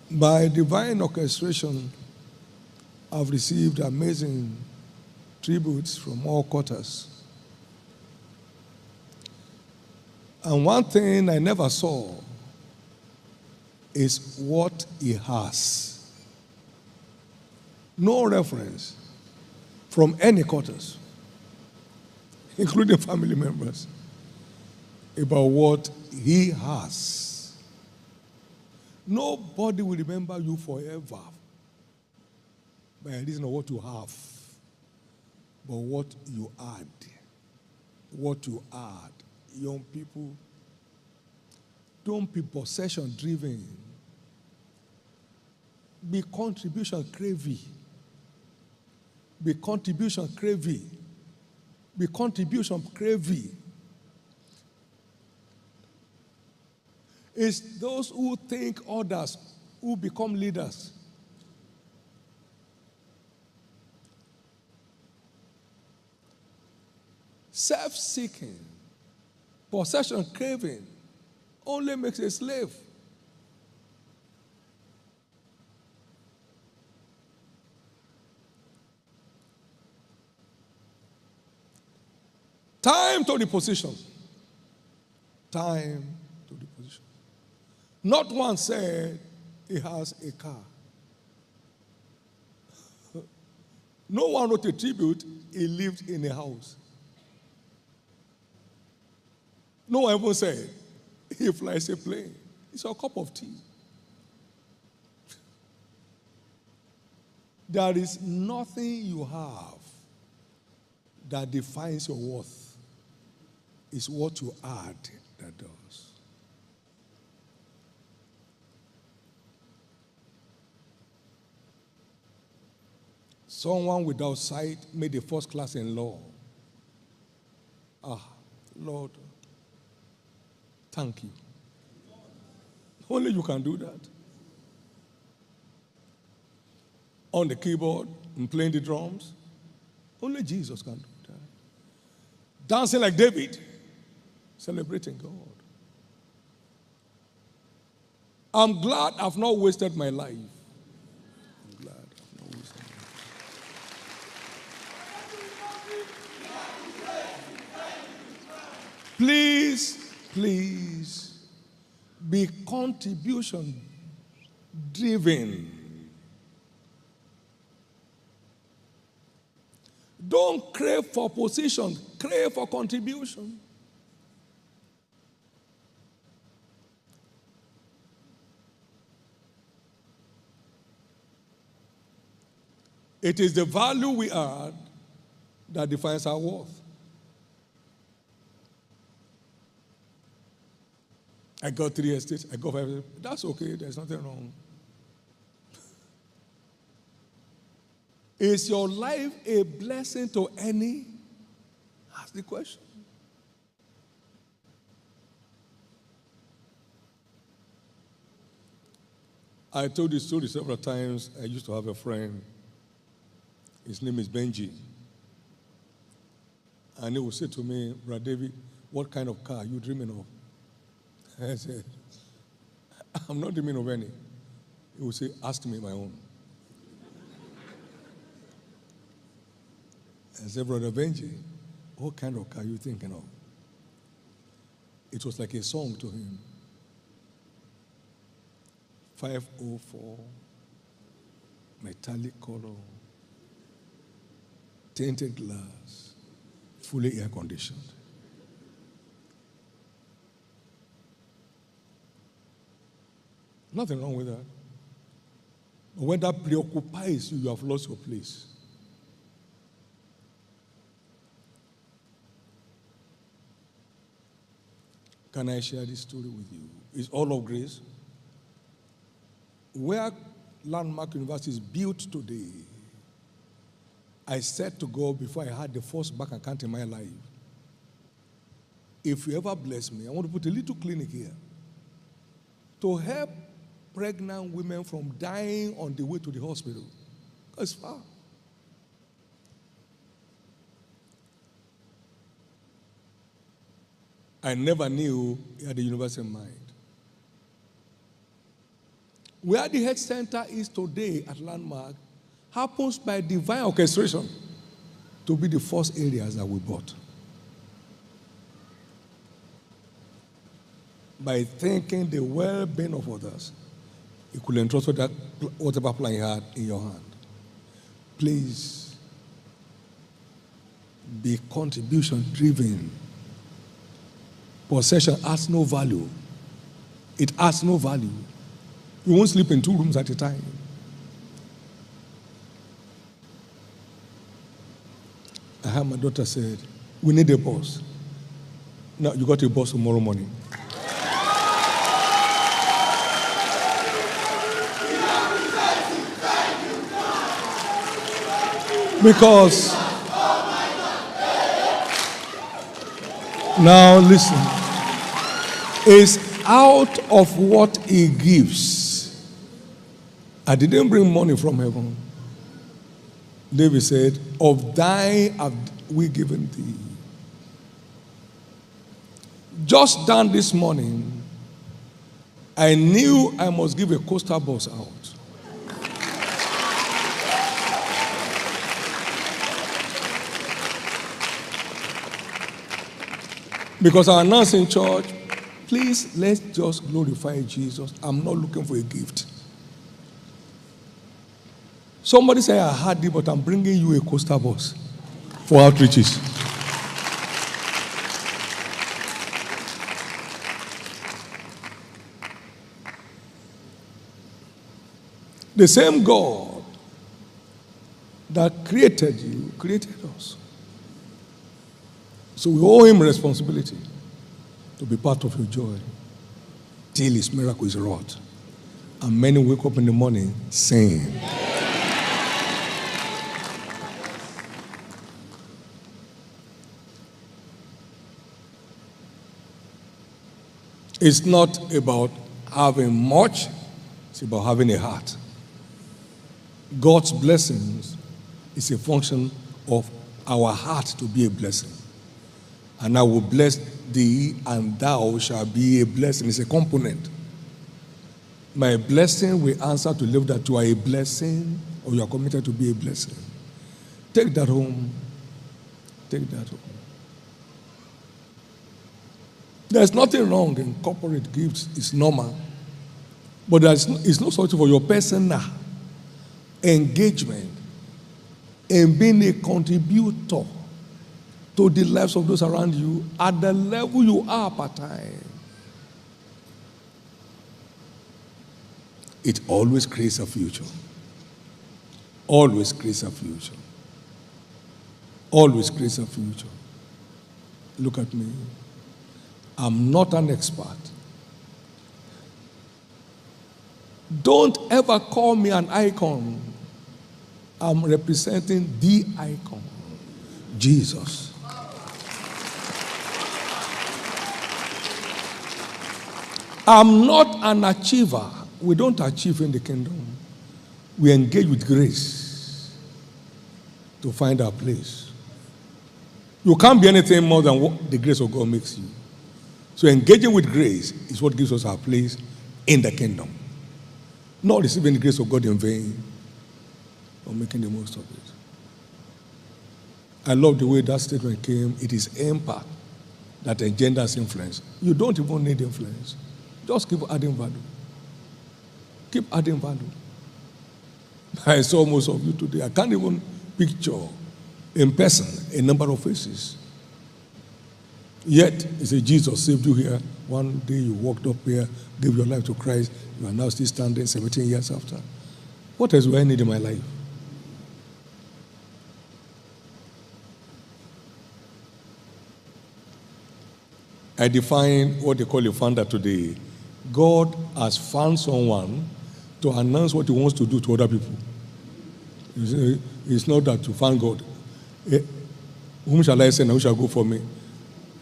By divine orchestration, I've received amazing tributes from all quarters. And one thing I never saw is what he has. No reference from any quarters, including family members, about what he has. Nobody will remember you forever by reason of what you have, but what you add. What you add. Young people, don't be possession driven. Be contribution craving. Be contribution craving. Be contribution craving. It's those who think others who become leaders. Self-seeking, possession craving only makes a slave. Time to the position. Time to the position. Not one said he has a car. No one wrote a tribute, he lived in a house. No one ever said he flies a plane. It's a cup of tea. There is nothing you have that defines your worth. It's what you add that does. Someone without sight made a first class in law. Lord, thank you. Only you can do that. On the keyboard and playing the drums, only Jesus can do that. Dancing like David, celebrating God. I'm glad I've not wasted my life. I'm glad I've not wasted my life. Please be contribution driven. Don't crave for position, crave for contribution. It is the value we add that defines our worth. I got 3 estates, I got 5 estates. That's okay, there's nothing wrong. Is your life a blessing to any? Ask the question. I told this story several times. I used to have a friend. His name is Benji. And he would say to me, Brother David, what kind of car are you dreaming of? I said, I'm not dreaming of any. He would say, ask me my own. I said, Brother Benji, what kind of car are you thinking of? It was like a song to him. 504, metallic color, tinted glass, fully air conditioned. Nothing wrong with that. But when that preoccupies you, you have lost your place. Can I share this story with you? It's all of grace. Where Landmark University is built today, I said to God before I had the first bank account in my life, if you ever bless me, I want to put a little clinic here to help pregnant women from dying on the way to the hospital. It's far. I never knew he had a university in mind. Where the health center is today at Landmark happens by divine orchestration to be the first areas that we bought. By thinking the well-being of others, you could entrust that whatever plan you had in your hand. Please be contribution-driven. Possession has no value. It has no value. You won't sleep in 2 rooms at a time. I heard my daughter said, we need a boss. Now, you got a boss tomorrow morning. Because, now listen, it's out of what he gives. I didn't bring money from heaven. David said, of thine have we given thee. Just done this morning, I knew I must give a coastal bus out. Because I announced in church, please, let's just glorify Jesus. I'm not looking for a gift. Somebody say, I had it, but I'm bringing you a coaster bus for outreaches. The same God that created you, created us. So we owe him responsibility to be part of your joy till his miracle is wrought. And many wake up in the morning saying, it's not about having much, it's about having a heart. God's blessings is a function of our heart to be a blessing. And I will bless thee, and thou shalt be a blessing. It's a component. My blessing will answer to live that you are a blessing, or you are committed to be a blessing. Take that home. Take that home. There's nothing wrong in corporate gifts. It's normal. But it's not something for your personal engagement in being a contributor to the lives of those around you at the level you are part-time. It always creates a future. Always creates a future. Always creates a future. Look at me. I'm not an expert. Don't ever call me an icon. I'm representing the icon, Jesus. I'm not an achiever. We don't achieve in the kingdom. We engage with grace to find our place. You can't be anything more than what the grace of God makes you. So engaging with grace is what gives us our place in the kingdom. Not receiving the grace of God in vain or making the most of it. I love the way that statement came. It is impact that engenders influence. You don't even need influence. Just keep adding value. Keep adding value. I saw most of you today. I can't even picture in person a number of faces. Yet, it's a Jesus saved you here. One day you walked up here, gave your life to Christ. You are now still standing 17 years after. What else do I need in my life? I define what they call a founder today. God has found someone to announce what he wants to do to other people. It's not that to find God. Whom shall I send? Who shall go for me?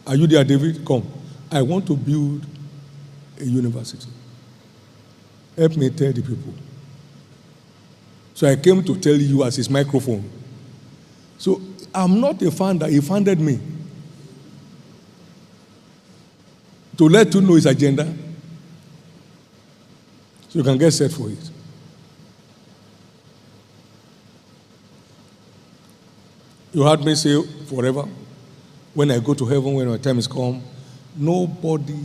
Are you there, David? Come. I want to build a university. Help me tell the people. So I came to tell you as his microphone. So I'm not a founder. He founded me. To let you know his agenda. So you can get set for it. You heard me say forever. When I go to heaven, when my time is come, nobody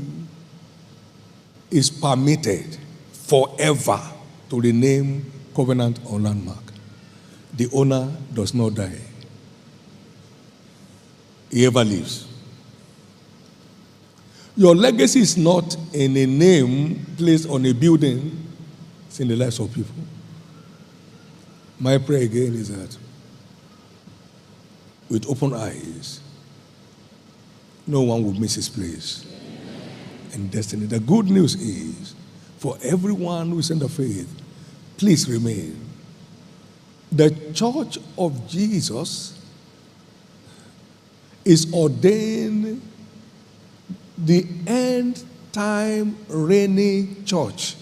is permitted forever to rename covenant or landmark. The owner does not die. He ever lives. Your legacy is not in a name placed on a building. It's in the lives of people. My prayer again is that with open eyes, no one will miss his place and destiny. The good news is, for everyone who is in the faith, please remain. The church of Jesus is ordained the end time reigning church.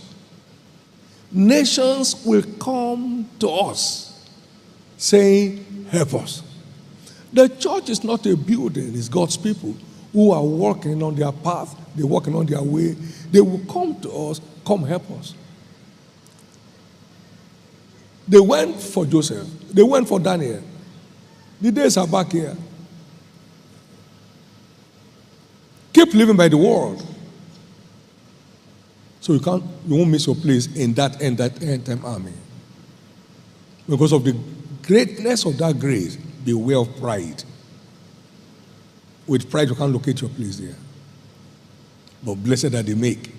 Nations will come to us saying, help us. The church is not a building, it's God's people who are walking on their path, they're walking on their way. They will come to us, come help us. They went for Joseph, they went for Daniel. The days are back here. Keep living by the word. So you won't miss your place in that end time army. Because of the greatness of that grace, beware of pride. With pride, you can't locate your place there. But blessed are the meek,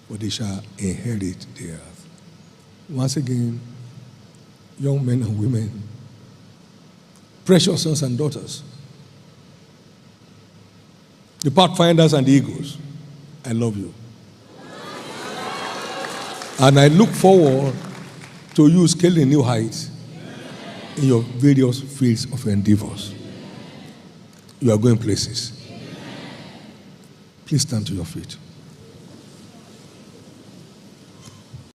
for they shall inherit the earth. Once again, young men and women, precious sons and daughters, the pathfinders and the eagles, I love you. And I look forward to you scaling new heights in your various fields of endeavors. You are going places. Please stand to your feet.